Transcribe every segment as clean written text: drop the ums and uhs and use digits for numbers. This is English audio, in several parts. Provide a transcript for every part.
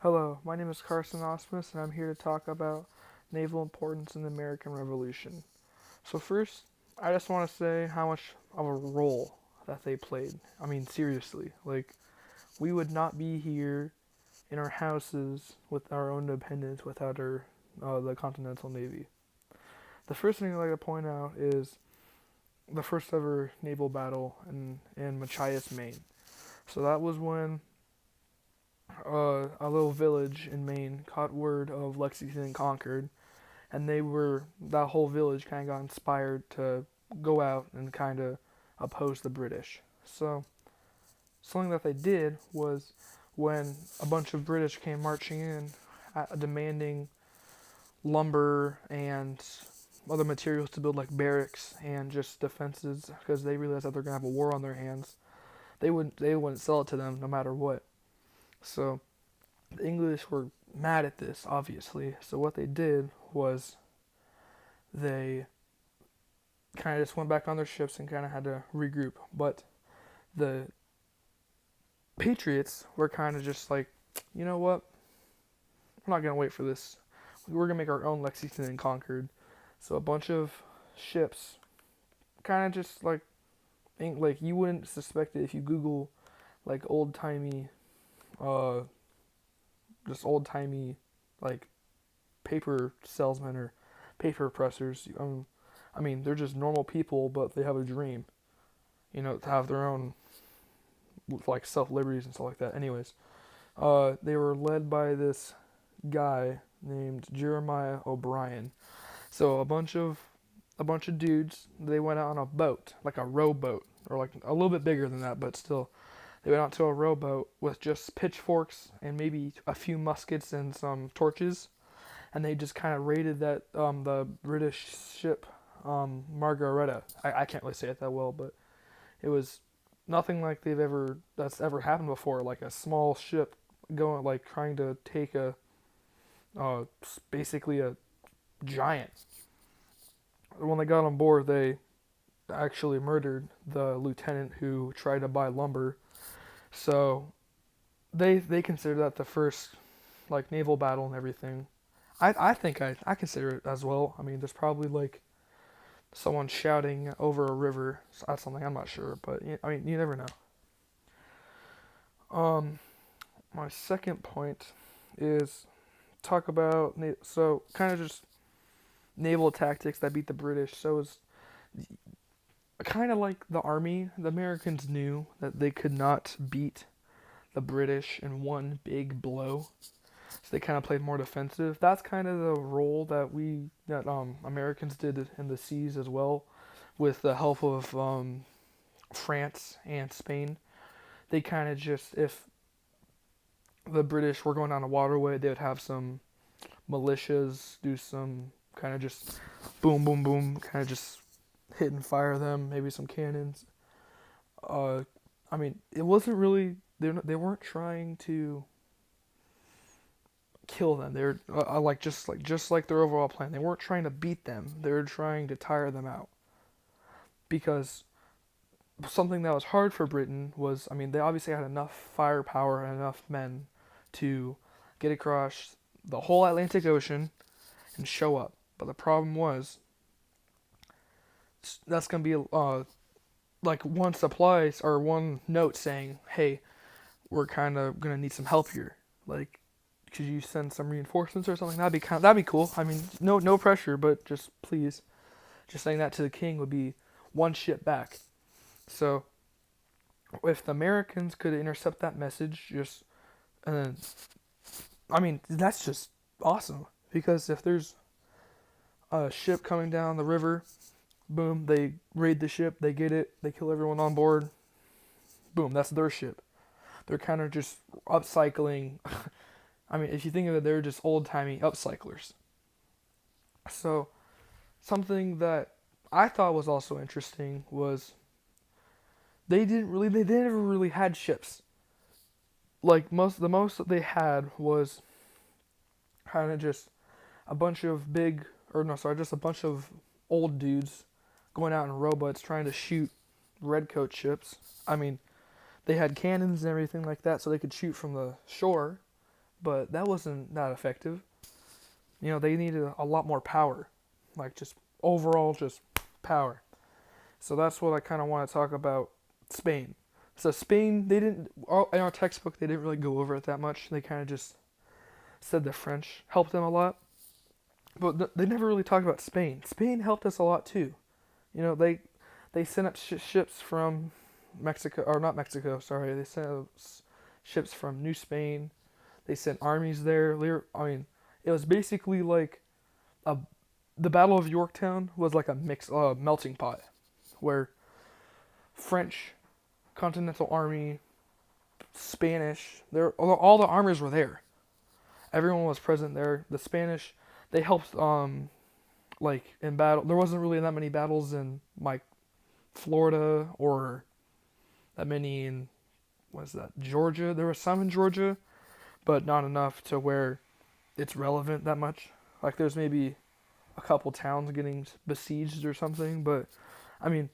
Hello, my name is Carson Osmus, and I'm here to talk about naval importance in the American Revolution. So, first, I just want to say how much of a role that they played. I mean, seriously, like, we would not be here in our houses with our own independence without the Continental Navy. The first thing I'd like to point out is the first ever naval battle in Machias, Maine. So, that was when a little village in Maine caught word of Lexington and Concord, and that whole village kind of got inspired to go out and kind of oppose the British. So something that they did was when a bunch of British came marching in, demanding lumber and other materials to build like barracks and just defenses because they realized that they're gonna have a war on their hands. They wouldn't sell it to them no matter what. So the English were mad at this, obviously. So what they did was they kind of just went back on their ships and kind of had to regroup. But the Patriots were kind of just like, you know what? We're not gonna wait for this. We're gonna make our own Lexington and Concord. So a bunch of ships, kind of just like you wouldn't suspect it if you Google like uh, old timey like paper salesmen or paper pressers. I mean, they're just normal people, but they have a dream, to have their own like self liberties and stuff like that. Anyways, they were led by this guy named Jeremiah O'Brien. So a bunch of dudes. They went out on a boat, like a rowboat, or like a little bit bigger than that, but still. They went out to a rowboat with just pitchforks and maybe a few muskets and some torches, and they just kind of raided the British ship Margareta. I can't really say it that well, but it was nothing like that's ever happened before. Like a small ship going like trying to take uh, basically a giant. When they got on board, they actually murdered the lieutenant who tried to buy lumber. So they consider that the first like naval battle and everything. I think I consider it as well. I mean, there's probably like someone shouting over a river. That's something I'm not sure, but I mean, you never know. Um, my second point is talk about so kind of just naval tactics that beat the British. So it's kind of like the army. The Americans knew that they could not beat the British in one big blow, so they kind of played more defensive. That's kind of the role that Americans did in the seas as well, with the help of France and Spain. They kind of just if the British were going down a waterway, they would have some militias do some kind of just boom, boom, boom, kind of just hit and fire them, maybe some cannons. Uh, I mean, it wasn't really they weren't trying to kill them. They're just like their overall plan. They weren't trying to beat them. They were trying to tire them out because something that was hard for Britain was, I mean, they obviously had enough firepower and enough men to get across the whole Atlantic Ocean and show up. But the problem was that's gonna be like one supplies or one note saying, "Hey, we're kind of gonna need some help here. Like, could you send some reinforcements or something? That'd be cool. I mean, no pressure, but just please, just saying that to the king would be one ship back. So if the Americans could intercept that message, just and then, I mean, that's just awesome because if there's a ship coming down the river, boom, they raid the ship, they get it, they kill everyone on board, boom, that's their ship. They're kind of just upcycling. I mean, if you think of it, they're just old timey upcyclers. So something that I thought was also interesting was they never really had ships. Like the most that they had was kind of just a bunch of big or no sorry just a bunch of old dudes going out in rowboats trying to shoot redcoat ships. I mean, they had cannons and everything like that, so they could shoot from the shore, but that wasn't that effective. They needed a lot more power, like just overall just power. So that's what I kind of want to talk about Spain. So Spain, they didn't in our textbook they didn't really go over it that much. They kind of just said the French helped them a lot, but they never really talked about Spain. Spain helped us a lot too. They sent up ships from Mexico, or not Mexico, sorry. They sent up ships from New Spain. They sent armies there. It was basically like a the Battle of Yorktown was like a melting pot, where French, Continental Army, Spanish, all the armies were there. Everyone was present there. The Spanish, they helped like in battle. There wasn't really that many battles in like Florida or that many in Georgia. There were some in Georgia, but not enough to where it's relevant that much. Like there's maybe a couple towns getting besieged or something, but there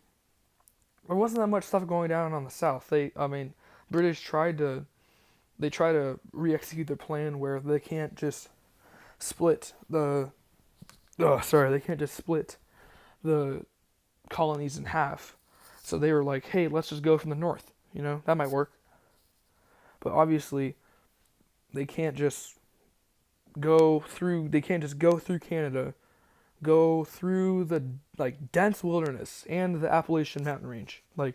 wasn't that much stuff going down on the south. British tried to re-execute their plan where they can't just split the colonies in half. So they were like, hey, let's just go from the north. That might work. But obviously, they can't just go through Canada, go through the dense wilderness and the Appalachian mountain range. They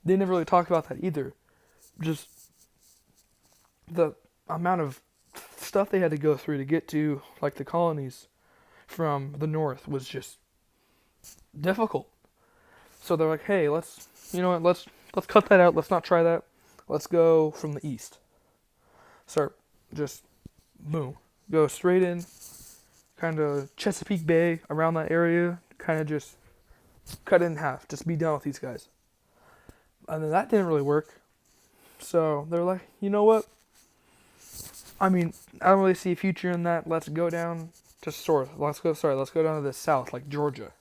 never really talked about that either. Just the amount of stuff they had to go through to get to the colonies from the north was just difficult. So they're like, hey, let's cut that out. Let's not try that. Let's go from the east. Start just boom, go straight in, kind of Chesapeake Bay around that area. Kind of just cut it in half. Just be done with these guys. And then that didn't really work. So they're like, you know what? I don't really see a future in that. Let's go down to Let's go down to the south, like Georgia.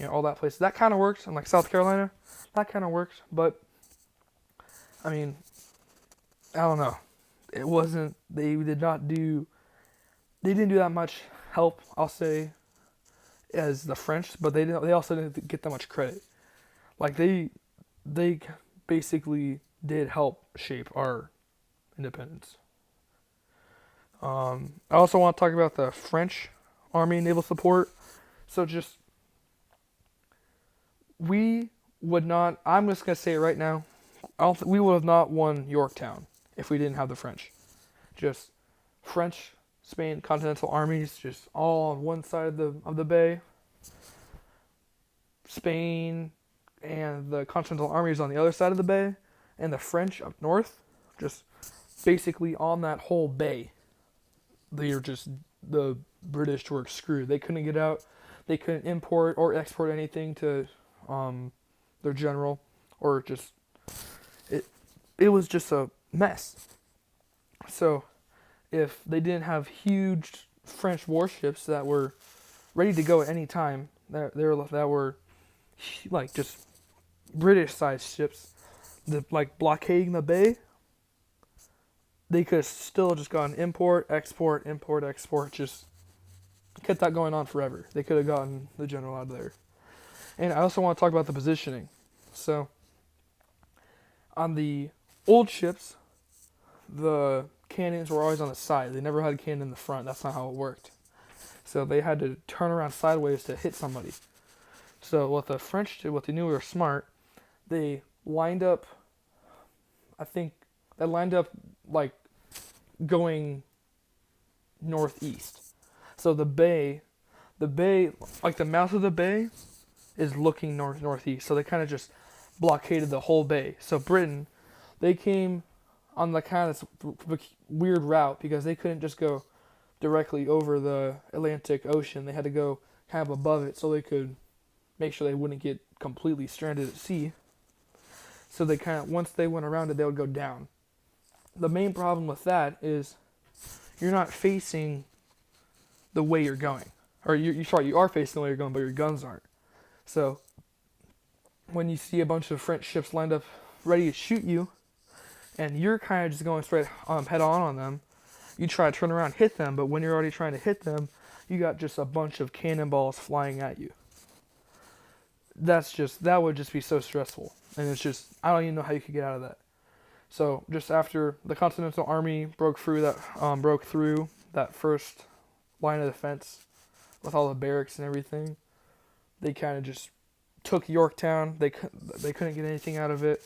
All that place. That kind of works. And South Carolina, that kind of works. But I don't know. It wasn't. They didn't do that much help, I'll say, as the French. But they also didn't get that much credit. They basically did help shape our independence. I also want to talk about the French Army naval support. So we would not, I'm just going to say it right now, we would have not won Yorktown if we didn't have the French. Just French, Spain, Continental armies, just all on one side of the bay. Spain and the Continental armies on the other side of the bay. And the French up north, just basically on that whole bay. The British were screwed. They couldn't get out. They couldn't import or export anything to their general, or just it was just a mess. So if they didn't have huge French warships that were ready to go at any time, that were just British-sized ships, blockading the bay, they could have still just gotten import, export, just kept that going on forever. They could have gotten the general out of there. And I also want to talk about the positioning. So, on the old ships, the cannons were always on the side. They never had a cannon in the front. That's not how it worked. So they had to turn around sideways to hit somebody. So what the French did, what they knew we were smart, they lined up, going northeast. So the bay, the mouth of the bay is looking northeast. So they kind of just blockaded the whole bay. So Britain, they came on the kind of this weird route because they couldn't just go directly over the Atlantic Ocean. They had to go kind of above it so they could make sure they wouldn't get completely stranded at sea. So they once they went around it, they would go down. The main problem with that is you're not facing the way you're going. Or you are facing the way you're going, but your guns aren't. So when you see a bunch of French ships lined up ready to shoot you, and you're kind of just going straight head on them, You try to turn around and hit them, but when you're already trying to hit them, you got just a bunch of cannonballs flying at you. That would just be so stressful. And it's just, I don't even know how you could get out of that. So just after the Continental Army broke through that first line of defense with all the barracks and everything, they kind of just took Yorktown. They couldn't get anything out of it,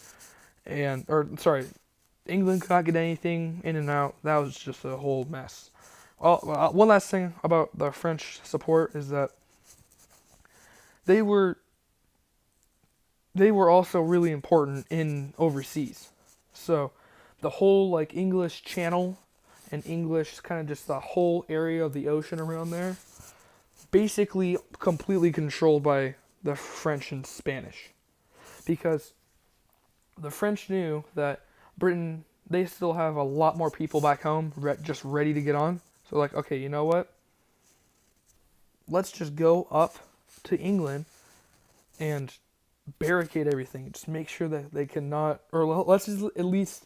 England could not get anything in and out. That was just a whole mess. One last thing about the French support is that they were also really important in overseas. So the whole like English Channel and English kind of just the whole area of the ocean around there, basically completely controlled by the French and Spanish, because the French knew that Britain, they still have a lot more people back home just ready to get on. So like, okay, you know what? Let's just go up to England and barricade everything. Just make sure that they cannot, or let's just at least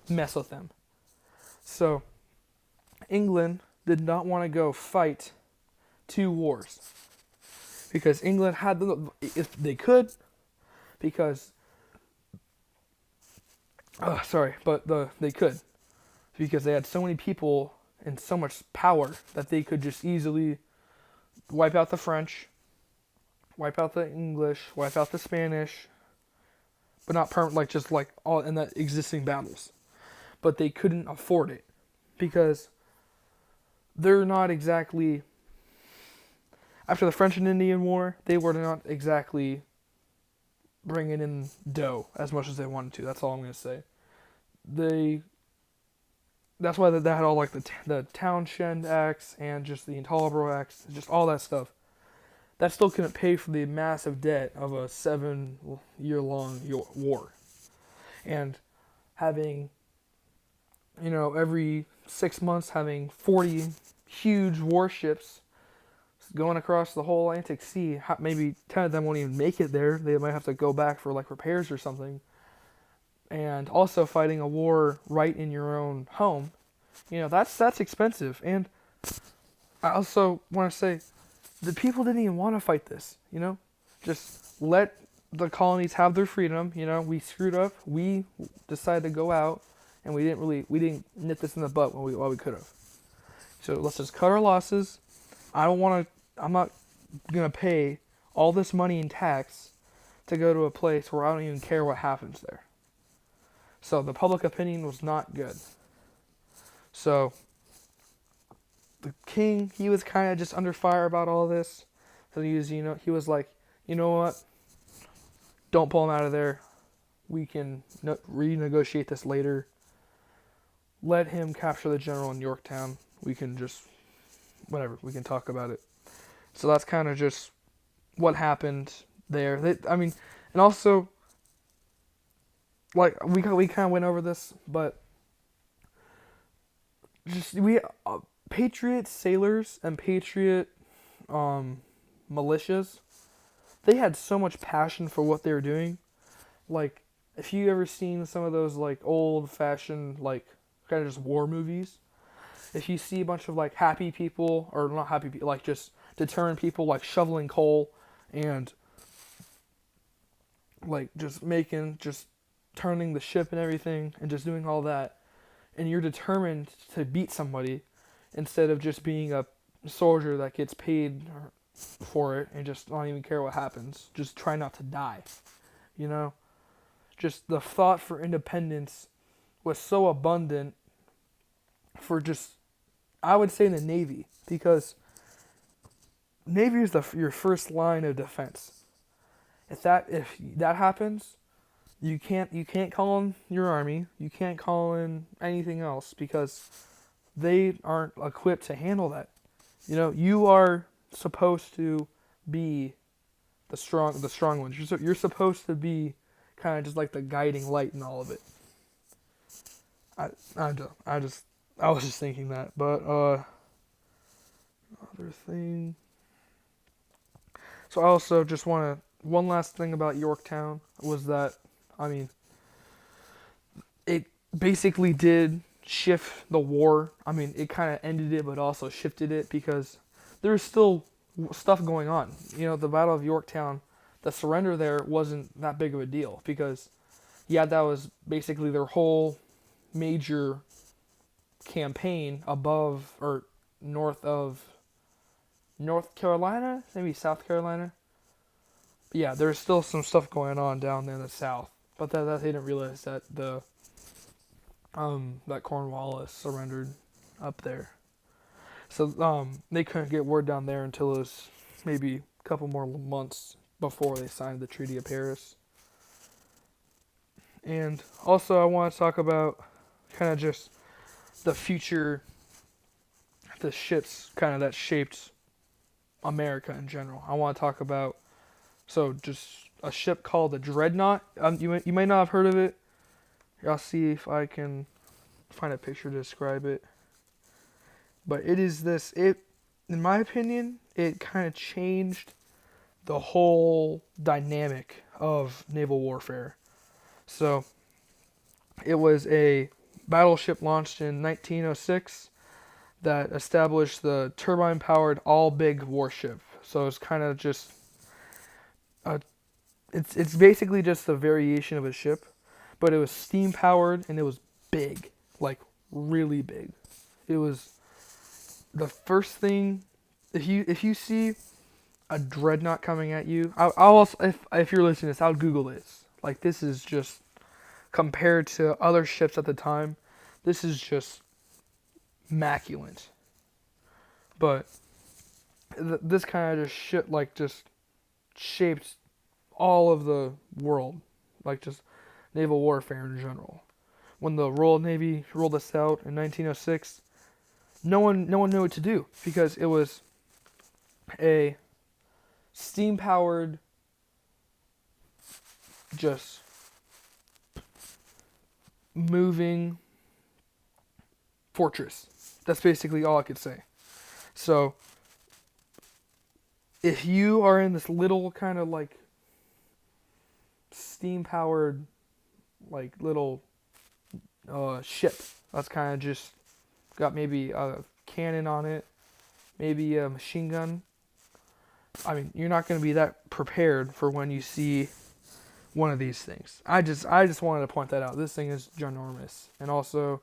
mess with them. So England did not want to go fight 2 wars, because England had if they could, because they could, because they had so many people and so much power that they could just easily wipe out the French, wipe out the English, wipe out the Spanish, but not all in the existing battles. But they couldn't afford it, because they're not exactly, after the French and Indian War, they were not exactly bringing in dough as much as they wanted to. That's all I'm going to say. That's why they had all like the Townshend Acts and just the Intolerable Acts, just all that stuff. That still couldn't pay for the massive debt of a 7-year-long war. And having, every 6 months having 40 huge warships going across the whole Atlantic Sea, maybe 10 of them won't even make it there. They might have to go back for like repairs or something. And also fighting a war right in your own home, that's expensive. And I also want to say, the people didn't even want to fight this, just let the colonies have their freedom. We screwed up. We decided to go out, and we didn't nip this in the butt while we could have. So let's just cut our losses. I'm not going to pay all this money in tax to go to a place where I don't even care what happens there. So the public opinion was not good. So the king, he was kind of just under fire about all this. So he was like, you know what? Don't pull him out of there. We can renegotiate this later. Let him capture the general in Yorktown. We can just, whatever, we can talk about it. So that's kind of just what happened there. And also, like, we kind of went over this, but just Patriot sailors and Patriot militias, they had so much passion for what they were doing. Like, if you ever seen some of those like old-fashioned like kind of just war movies, if you see a bunch of like happy people, or not happy people, like just determined people like shoveling coal and like just turning the ship and everything and just doing all that, and you're determined to beat somebody instead of just being a soldier that gets paid for it and just don't even care what happens, just try not to die, just the thought for independence was so abundant for just, I would say, in the Navy, because Navy is your first line of defense. If that happens, you can't call in your army, you can't call in anything else, because they aren't equipped to handle that. You are supposed to be the strong ones. You're supposed to be kind of just like the guiding light in all of it. I was just thinking that, but other thing. So I also just one last thing about Yorktown was that, it basically did shift the war. I mean, it kind of ended it, but also shifted it because there's still stuff going on. You know, the Battle of Yorktown, the surrender there wasn't that big of a deal because, yeah, that was basically their whole major campaign above or north of North Carolina, maybe South Carolina. But yeah, there's still some stuff going on down there in the south, but that they didn't realize that that Cornwallis surrendered up there. So they couldn't get word down there until it was maybe a couple more months before they signed the Treaty of Paris. And also I want to talk about kind of just the future, the ships kind of that shaped America in general. I want to talk about, so just a ship called the Dreadnought. You may not have heard of it. Here, I'll see if I can find a picture to describe it. But it is this, in my opinion, it kind of changed the whole dynamic of naval warfare. So it was a battleship launched in 1906 that established the turbine-powered all-big warship. So it's kind of just it's basically just a variation of a ship, but it was steam-powered and it was big, like really big. It was the first thing. If you see a dreadnought coming at you, I'll also, if you're listening to this, I'll Google this. Like, this is just, compared to other ships at the time, this is just immaculate. But this kind of just shit, like, just shaped all of the world, like just naval warfare in general. When the Royal Navy rolled this out in 1906, no one knew what to do because it was a steam-powered, just moving fortress. That's basically all I could say. So, if you are in this little kind of like steam-powered, like little ship that's kind of just got maybe a cannon on it, maybe a machine gun, I mean, you're not going to be that prepared for when you see one of these things. I just wanted to point that out. This thing is ginormous. And also,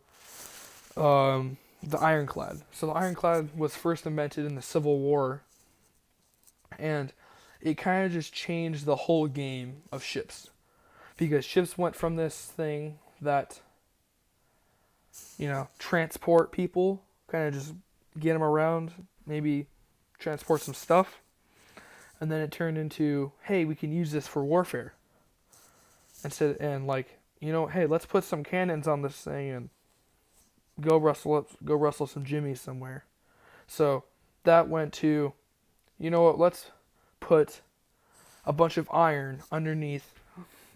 the ironclad. So the ironclad was first invented in the Civil War, and it kind of just changed the whole game of ships. Because ships went from this thing that, transport people, kind of just get them around, maybe transport some stuff. And then it turned into, hey, we can use this for warfare. Hey, let's put some cannons on this thing and go rustle some jimmies somewhere. So that went to, let's put a bunch of iron underneath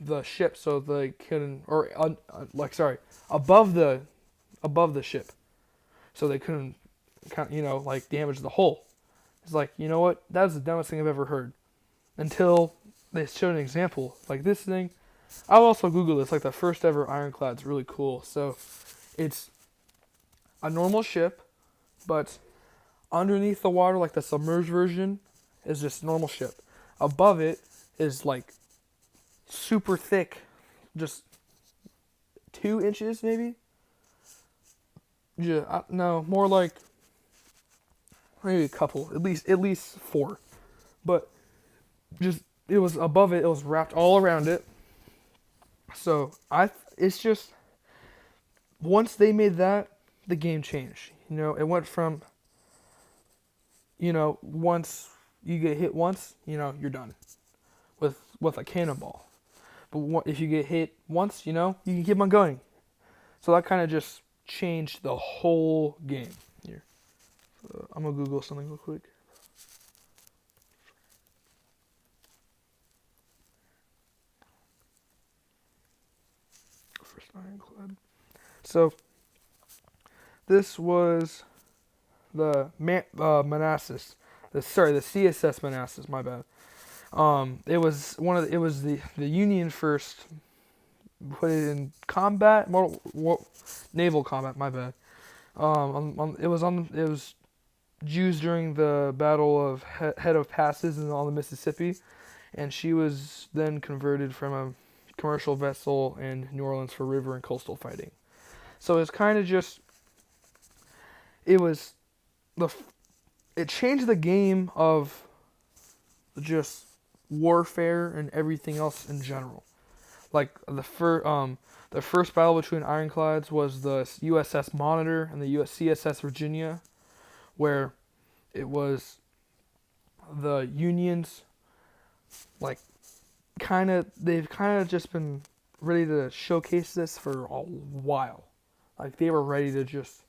the ship so they couldn't, above the ship, so they couldn't, damage the hull. It's like, you know what? That's the dumbest thing I've ever heard. Until they showed an example. Like this thing, I'll also Google this, like the first ever ironclad's really cool. So it's a normal ship, but underneath the water, like the submerged version, is just normal ship. Above it is like super thick, just 2 inches maybe? Yeah, no, more like maybe a couple, at least 4. But just, it was above it, it was wrapped all around it. So it's just, once they made that, the game changed. It went from, once you get hit once, you're done with a cannonball. But if you get hit once, you can keep on going. So that kind of just changed the whole game. Here, I'm gonna Google something real quick. First ironclad. So this was the Manassas. The CSS Manassas. My bad. It was the Union first put it in combat, naval combat. My bad. It was Jews during the Battle of Head of Passes on the Mississippi, and she was then converted from a commercial vessel in New Orleans for river and coastal fighting. So it's kind of just it was the it changed the game of just warfare and everything else in general. Like the first battle between ironclads was the USS Monitor and the CSS Virginia, where it was the Unions, like, they've kind of just been ready to showcase this for a while. Like, they were ready to just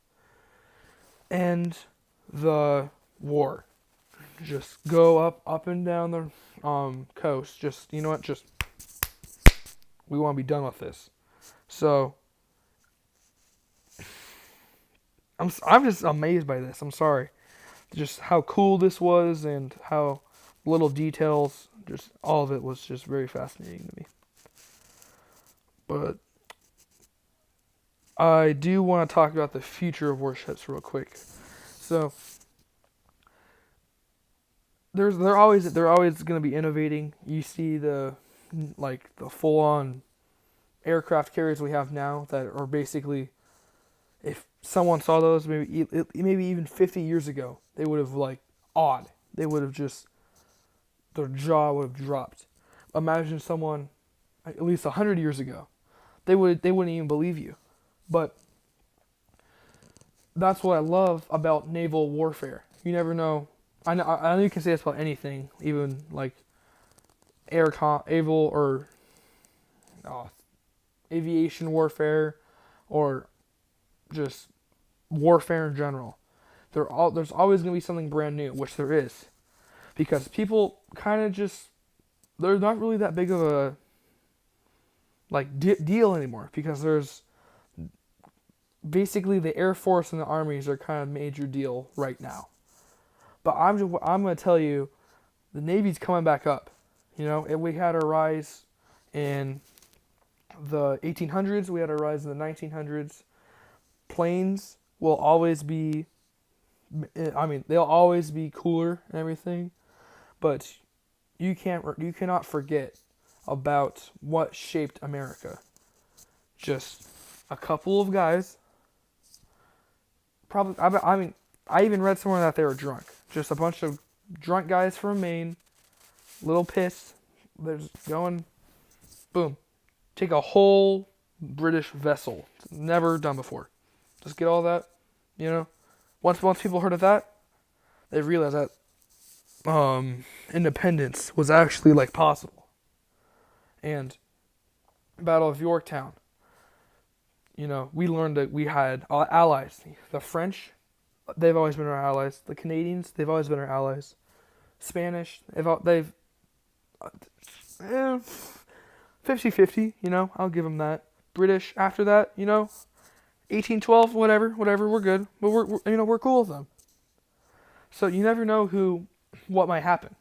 end the war. Just go up and down the coast. Just, you know what, just, we want to be done with this. So, I'm just amazed by this. I'm sorry. Just how cool this was and how little details, just all of it was just very fascinating to me. But I do want to talk about the future of warships real quick. So they're always going to be innovating. You see the full on aircraft carriers we have now that are basically, if someone saw those maybe even 50 years ago, they would have awed. They would have just, their jaw would have dropped. Imagine someone at least 100 years ago. They wouldn't even believe you. But that's what I love about naval warfare. You never know. I know you can say this about anything, even aviation warfare, or just warfare in general. There's always going to be something brand new, which there is, because people kind of just, they're not really that big of a deal anymore, because there's basically the Air Force and the armies are kind of major deal right now. But I'm going to tell you, the Navy's coming back up. You know, and we had a rise in the 1800s. We had a rise in the 1900s. Planes will always be, they'll always be cooler and everything. But you cannot forget about what shaped America. Just a couple of guys. Probably, I even read somewhere that they were drunk. Just a bunch of drunk guys from Maine, little pissed. They're just going, boom, take a whole British vessel, never done before. Just get all that, you know. Once people heard of that, they realized that independence was actually possible. And Battle of Yorktown, you know, we learned that we had allies. The French, they've always been our allies. The Canadians, they've always been our allies. Spanish, they've 50-50, you know, I'll give them that. British, after that, you know, 1812, whatever, we're good. But we're cool with them. So you never know what might happen.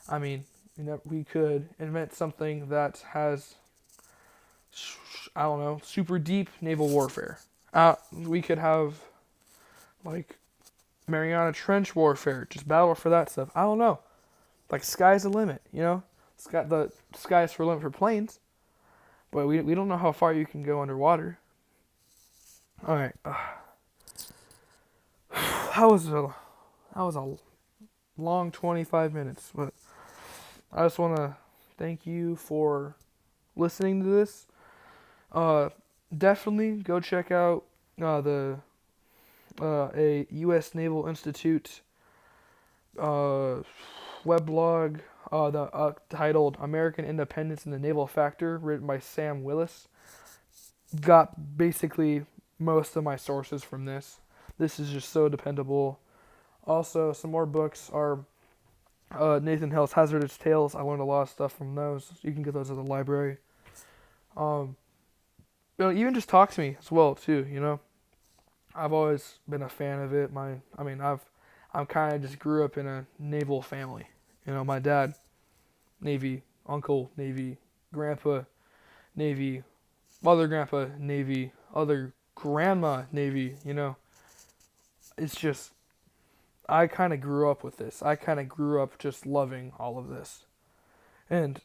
I mean, we could invent something that has, I don't know, super deep naval warfare. We could have Mariana Trench warfare, just battle for that stuff. I don't know. Sky's the limit, you know? The sky's the limit for planes, but we don't know how far you can go underwater. All right. That was a long 25 minutes, but I just want to thank you for listening to this. Definitely go check out a U.S. Naval Institute weblog titled "American Independence and the Naval Factor," written by Sam Willis. Got basically most of my sources from this. This is just so dependable. Also, some more books are Nathan Hale's Hazardous Tales. I learned a lot of stuff from those. You can get those at the library. Even just talk to me as well too. You know, I've always been a fan of it. I'm kind of just grew up in a naval family. You know, my dad, Navy, uncle, Navy, grandpa, Navy, other grandpa Navy, other grandma Navy, you know. It's just, I kind of grew up with this. I kind of grew up just loving all of this. And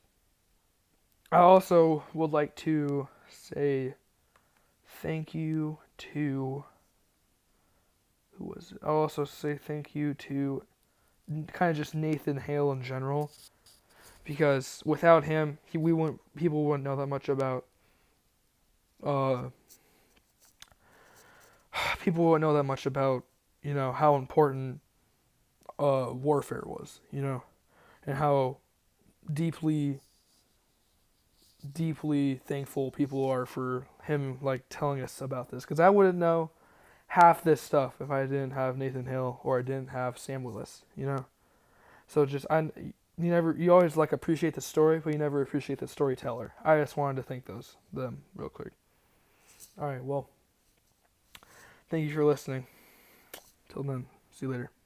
I also would like to say thank you to, who was it? I'll also say thank you to kind of just Nathan Hale in general, because without him, we wouldn't people wouldn't know that much about uh people wouldn't know that much about, you know, how important warfare was, you know, and how deeply deeply thankful people are for him like telling us about this, because I wouldn't know half this stuff if I didn't have Nathan Hill or I didn't have Sam Willis, you know. So just you always like appreciate the story, but you never appreciate the storyteller. I just wanted to thank them real quick. All right, well, thank you for listening. Till then, see you later.